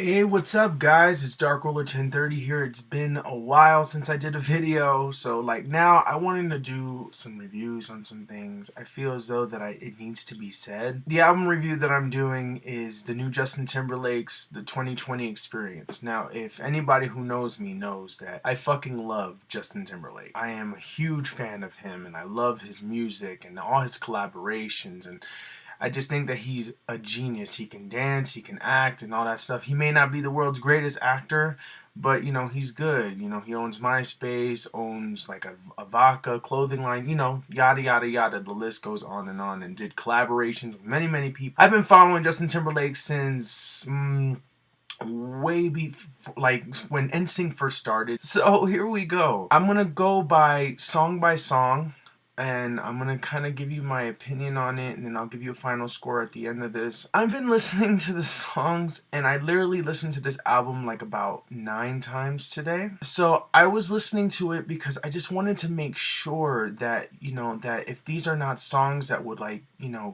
Hey, what's up guys? It's Dark Roller 1030 here. It's been a while since I did a video, so now I wanted to do some reviews on some things. I feel as though that it needs to be said. The album review that I'm doing is the new Justin Timberlake's The 2020 Experience. Now, if anybody who knows me knows that I fucking love Justin Timberlake. I am a huge fan of him and I love his music and all his collaborations, and I just think that he's a genius. He can dance, he can act, and all that stuff. He may not be the world's greatest actor, but he's good. He owns MySpace, owns like a vodka clothing line, yada yada yada. The list goes on, and did collaborations with many many people. I've been following Justin Timberlake since way before, like when NSYNC first started. So here we go. I'm gonna go by song, and I'm gonna kind of give you my opinion on it, and then I'll give you a final score at the end of this. I've been listening to the songs, and I literally listened to this album like about 9 times today. So I was listening to it because I just wanted to make sure that, that if these are not songs that would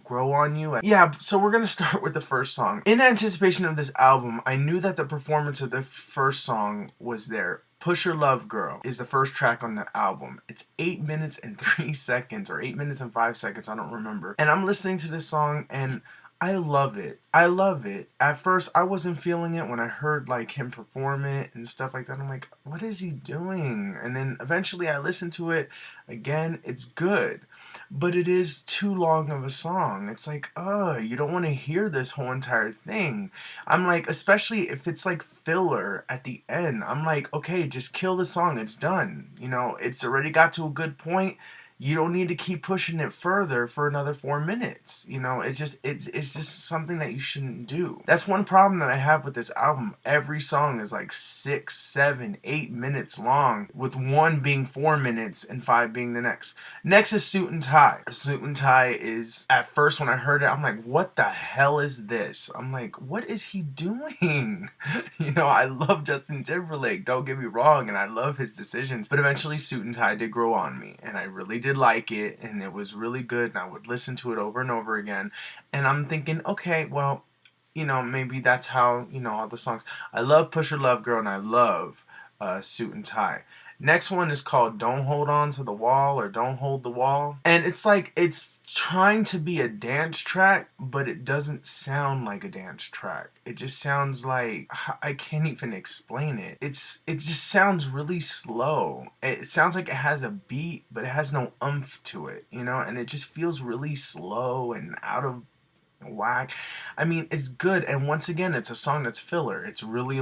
grow on you. Yeah, so we're gonna start with the first song. In anticipation of this album, I knew that the performance of the first song was there. Push Your Love Girl is the first track on the album. It's 8 minutes and 3 seconds, or 8 minutes and 5 seconds, I don't remember. And I'm listening to this song and I love it. I love it. At first, I wasn't feeling it when I heard him perform it and stuff like that. I'm like, what is he doing? And then eventually I listened to it again. It's good, but it is too long of a song. It's like, you don't want to hear this whole entire thing. I'm like, especially if it's like filler at the end. I'm like, okay, just kill the song. It's done. It's already got to a good point. You don't need to keep pushing it further for another 4 minutes. It's just something that you shouldn't do. That's one problem that I have with this album. Every song is like 6, 7, 8 minutes long, with one being 4 minutes and 5 being the next. Next is Suit and Tie. Suit and Tie is, at first when I heard it, I'm like, what the hell is this? I'm like, what is he doing? I love Justin Timberlake, don't get me wrong, and I love his decisions, but eventually Suit and Tie did grow on me, and I really did like it, and it was really good, and I would listen to it over and over again. And I'm thinking, okay, well, maybe that's how, all the songs. I love Push Your Love Girl, and I love Suit and Tie. Next one is called Don't Hold On to the Wall, or Don't Hold the Wall. And it's like, it's trying to be a dance track, but it doesn't sound like a dance track. It just sounds like, I can't even explain it. It just sounds really slow. It sounds like it has a beat, but it has no oomph to it, and it just feels really slow and out of whack. I mean, it's good, and once again, it's a song that's filler. It's a really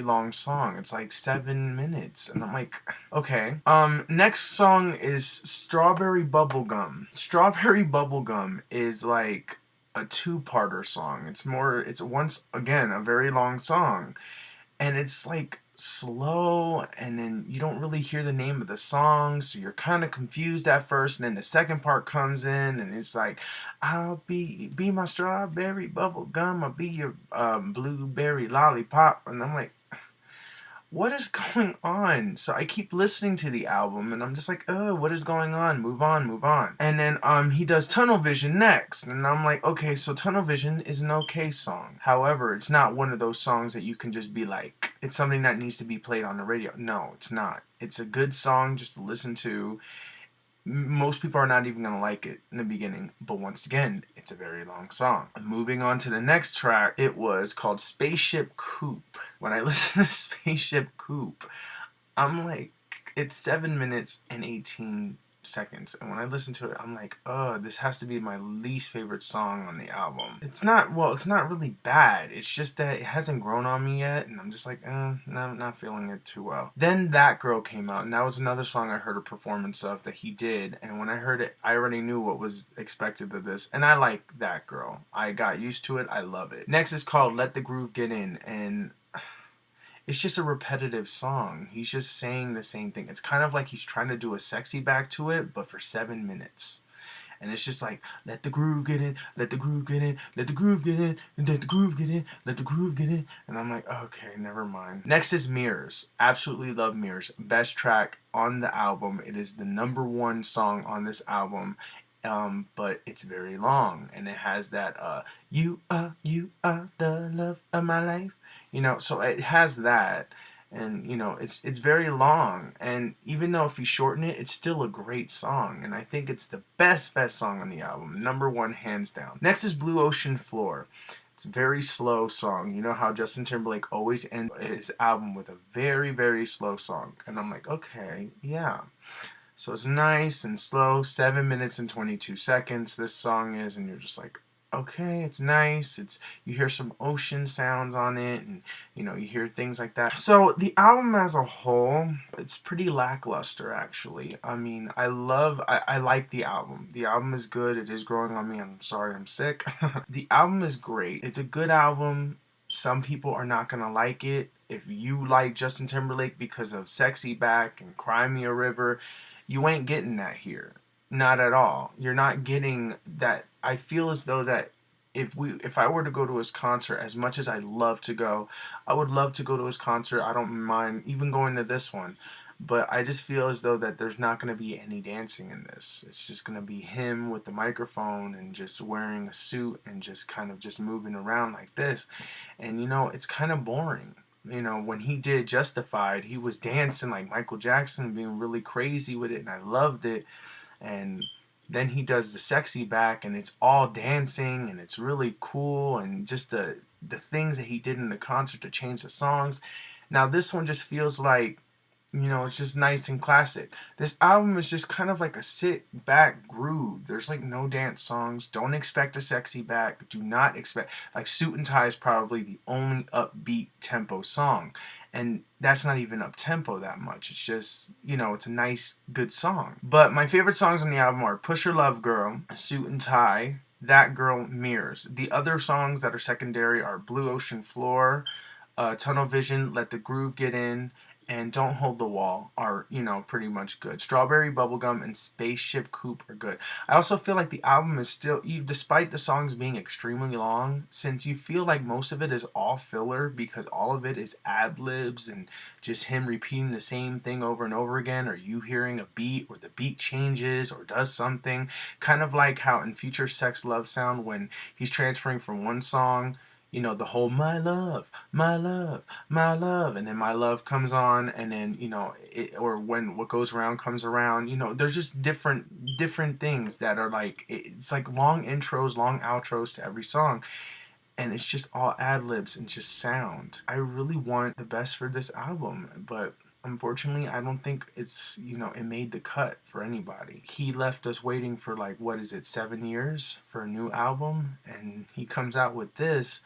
long song. It's like 7 minutes, and I'm like, okay. Next song is Strawberry Bubblegum. Strawberry Bubblegum is like a two-parter song. It's once again a very long song, and it's like slow, and then you don't really hear the name of the song, so you're kind of confused at first, and then the second part comes in and it's like, I'll be my strawberry bubble gum, I'll be your blueberry lollipop, and I'm like, what is going on? So I keep listening to the album and I'm just like, oh, what is going on? Move on, move on. And then he does Tunnel Vision next, and I'm like, okay, so Tunnel Vision is an okay song. However, it's not one of those songs that you can just be like, it's something that needs to be played on the radio. No, it's not. It's a good song just to listen to. Most people are not even going to like it in the beginning, but once again, it's a very long song. Moving on to the next track, it was called Spaceship Coupe. When I listen to Spaceship Coupe, I'm like, it's 7 minutes and 18 seconds, and when I listen to it, I'm like, oh, this has to be my least favorite song on the album. It's not really bad, it's just that it hasn't grown on me yet, and I'm just like, no, I'm not feeling it too well. Then That Girl came out, and that was another song I heard a performance of that he did, and when I heard it, I already knew what was expected of this, and I like That Girl. I got used to it, I love it. Next is called Let the Groove Get In, and it's just a repetitive song. He's just saying the same thing. It's kind of like he's trying to do a sexy back to it, but for 7 minutes. And it's just like, let the groove get in, let the groove get in, let the groove get in, let the groove get in, let the groove get in. And I'm like, okay, never mind. Next is Mirrors. Absolutely love Mirrors. Best track on the album. It is the #1 song on this album. But it's very long, and it has that you are the love of my life. You know, so it has that. And you know, it's very long, and even though if you shorten it, it's still a great song, and I think it's the best song on the album, number one hands down. Next is Blue Ocean Floor. It's a very slow song. You know how Justin Timberlake always ends his album with a very slow song, and I'm like, okay, yeah. So it's nice and slow, 7 minutes and 22 seconds this song is, and you're just like, okay, it's nice. It's, you hear some ocean sounds on it, and you know, you hear things like that. So the album as a whole, it's pretty lackluster actually. I mean, I like the album. The album is good. It is growing on me. I'm sorry, I'm sick. The album is great. It's a good album. Some people are not gonna like it. If you like Justin Timberlake because of Sexy Back and Cry Me a River, you ain't getting that here. Not at all. You're not getting that. I feel as though that if I were to go to his concert, as much as I love to go, I would love to go to his concert. I don't mind even going to this one. But I just feel as though that there's not going to be any dancing in this. It's just going to be him with the microphone and just wearing a suit and just kind of just moving around like this. And you know, it's kind of boring. You know, when he did Justified, he was dancing like Michael Jackson, being really crazy with it, and I loved it. And then he does the Sexy Back, and it's all dancing, and it's really cool, and just the things that he did in the concert to change the songs. Now this one just feels like, you know, it's just nice and classic. This album is just kind of like a sit back groove. There's like no dance songs. Don't expect a Sexy Back. Do not expect, like, Suit and Tie is probably the only upbeat tempo song. And that's not even up tempo that much. It's just, you know, it's a nice, good song. But my favorite songs on the album are Push Your Love Girl, Suit and Tie, That Girl, Mirrors. The other songs that are secondary are Blue Ocean Floor, Tunnel Vision, Let the Groove Get In, and Don't Hold the Wall are, you know, pretty much good. Strawberry Bubblegum and Spaceship Coupe are good. I also feel like the album is still, despite the songs being extremely long, since you feel like most of it is all filler because all of it is ad-libs and just him repeating the same thing over and over again, or you hearing a beat or the beat changes or does something. Kind of like how in Future Sex Love Sound, when he's transferring from one song, you know, the whole my love, my love, my love, and then my love comes on, and then, you know, or when what goes around comes around, you know, there's just different things that are like, it's like long intros, long outros to every song, and it's just all ad-libs and just sound. I really want the best for this album, but unfortunately, I don't think it's, you know, it made the cut for anybody. He left us waiting for, like, what is it, 7 years for a new album, and he comes out with this,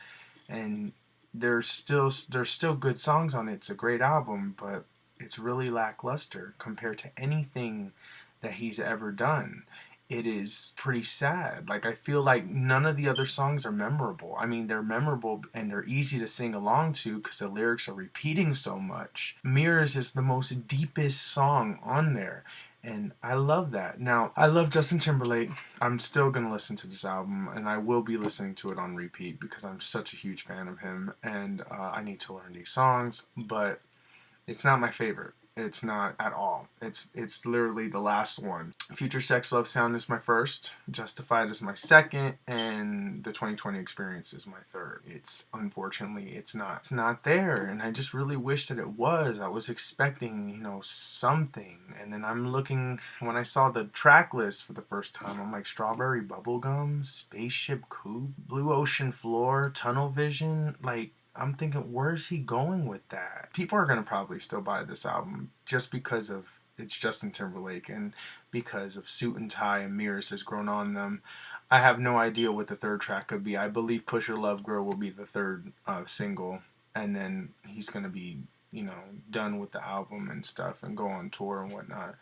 and there's still good songs on it. It's a great album, but it's really lackluster compared to anything that he's ever done. It is pretty sad. Like, I feel like none of the other songs are memorable. I mean, they're memorable and they're easy to sing along to because the lyrics are repeating so much. Mirrors is the most deepest song on there, and I love that. Now, I love Justin Timberlake. I'm still going to listen to this album, and I will be listening to it on repeat because I'm such a huge fan of him, and I need to learn these songs, but it's not my favorite. It's not at all. It's literally the last one. Future Sex Love Sound is my first, Justified is my second, and the 2020 Experience is my third. It's, unfortunately, it's not there, and I just really wish that it was. I was expecting, you know, something, and then I'm looking, when I saw the track list for the first time, I'm like, Strawberry Bubblegum, Spaceship Coupe, Blue Ocean Floor, Tunnel Vision, like, I'm thinking, where's he going with that? People are going to probably still buy this album just because of it's Justin Timberlake and because of Suit and Tie and Mirrors has grown on them. I have no idea what the third track could be. I believe Push Your Love Girl will be the third single, and then he's going to be, you know, done with the album and stuff and go on tour and whatnot.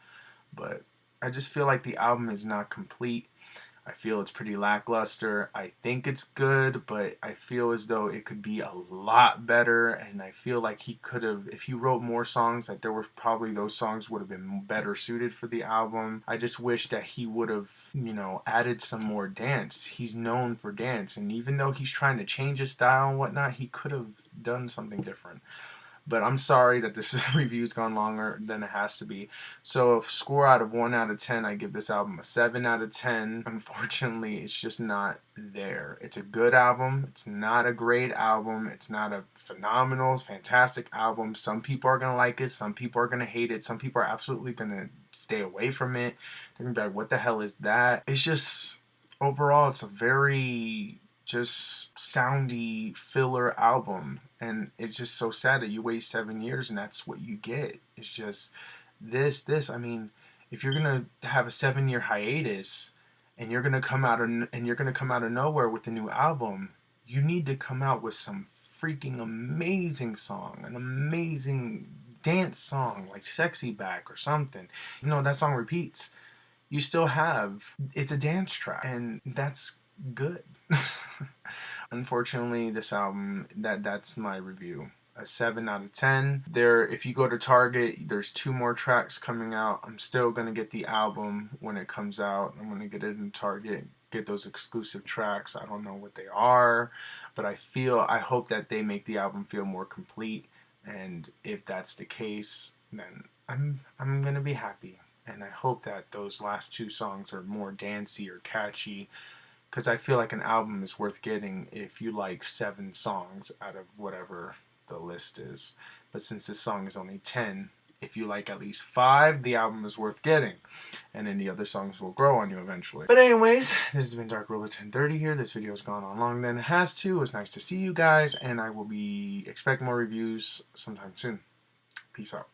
But I just feel like the album is not complete. I feel it's pretty lackluster. I think it's good, but I feel as though it could be a lot better, and I feel like he could have, if he wrote more songs, that there were probably those songs would have been better suited for the album. I just wish that he would have, you know, added some more dance. He's known for dance, and even though he's trying to change his style and whatnot, he could have done something different. But I'm sorry that this review's gone longer than it has to be. So if score out of 1 out of 10, I give this album a 7 out of 10. Unfortunately, it's just not there. It's a good album. It's not a great album. It's not a phenomenal, fantastic album. Some people are going to like it. Some people are going to hate it. Some people are absolutely going to stay away from it. They're going to be like, what the hell is that? It's just, overall, it's a very just soundy filler album, and it's just so sad that you wait 7 years and that's what you get. It's just this. I mean, if you're gonna have a 7 year hiatus and you're gonna come out of nowhere with a new album, you need to come out with some freaking amazing song, an amazing dance song like Sexy Back or something. You know, that song repeats. You still have, it's a dance track, and that's good. Unfortunately, this album, that's my review. A 7 out of 10. There, if you go to Target, there's 2 more tracks coming out. I'm still gonna get the album when it comes out. I'm gonna get it in Target, get those exclusive tracks. I don't know what they are, but I hope that they make the album feel more complete. And if that's the case, then I'm gonna be happy. And I hope that those last 2 songs are more dancey or catchy, because I feel like an album is worth getting if you like 7 songs out of whatever the list is. But since this song is only 10, if you like at least 5, the album is worth getting. And then the other songs will grow on you eventually. But anyways, this has been Dark Ruler 1030 here. This video has gone on longer than it has to. It was nice to see you guys, and I will expect more reviews sometime soon. Peace out.